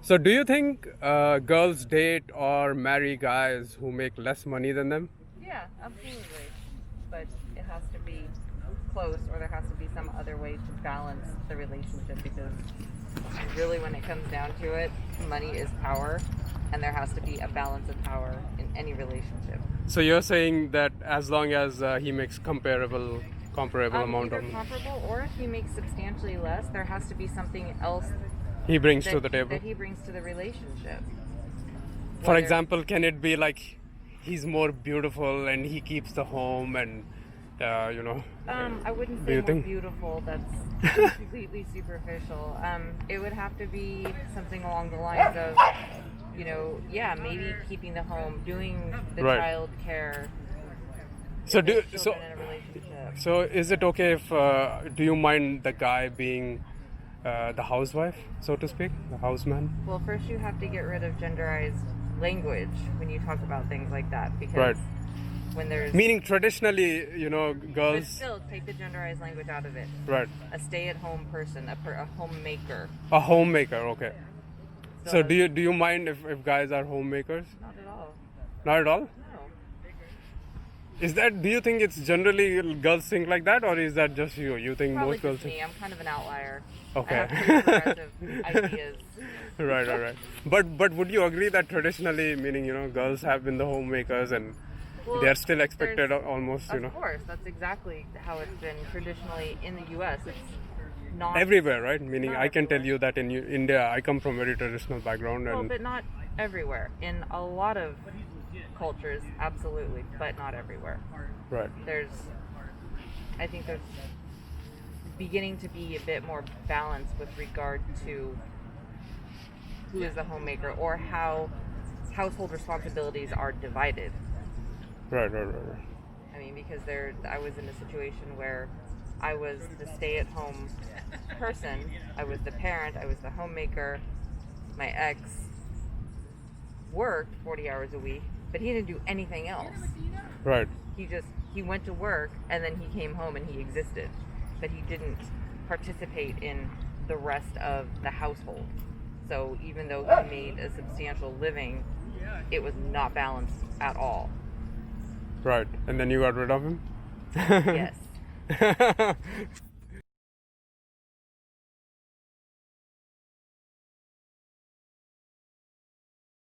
So, do you think girls date or marry guys who make less money than them? Yeah, absolutely. But it has to be close, or there has to be some other way to balance the relationship, because really, when it comes down to it, money is power, and there has to be a balance of power in any relationship. So, you're saying that as long as he makes comparable amount Either of money, comparable, or if he makes substantially less, there has to be something else he brings to that the table. that he brings to the relationship. For Whether- example, can it be like he's more beautiful and he keeps the home and I wouldn't Do say you more think? beautiful. That's completely superficial. It would have to be something along the lines of, maybe keeping the home, doing the Right. child care. So if do there's so children in a relationship. so is it okay if do you mind the guy being the housewife, so to speak, the houseman? Well, first you have to get rid of genderized language when you talk about things like that, because Right. when there's Meaning traditionally, but girls. still take the genderized language out of it. Right. A stay-at-home person, a homemaker. A homemaker, okay. So So- do you mind if guys are homemakers? Not at all. Not at all? No. Do you think it's generally girls think like that, or is that just you? You think Probably most girls just me. I'm kind of an outlier. Okay. I have pretty progressive ideas. think right. But would you agree that traditionally, meaning girls have been the homemakers and Well, they're still expected there's- almost Of course, that's exactly how it's been traditionally in the U.S. It's not everywhere, right? Meaning Not I can tell everywhere. you that in India, I come from a very traditional background, Well, and but not everywhere. In a lot of cultures, absolutely, but not everywhere. right, I think there's beginning to be a bit more balance with regard to who is the homemaker, or how household responsibilities are divided. right. I mean, because I was in a situation where I was the stay-at-home person. I was the parent. I was the homemaker. My ex worked 40 hours a week, but he didn't do anything else. Right. He went to work, and then he came home and he existed, but he didn't participate in the rest of the household. So even though he made a substantial living, it was not balanced at all. Right. And then you got rid of him? Yes.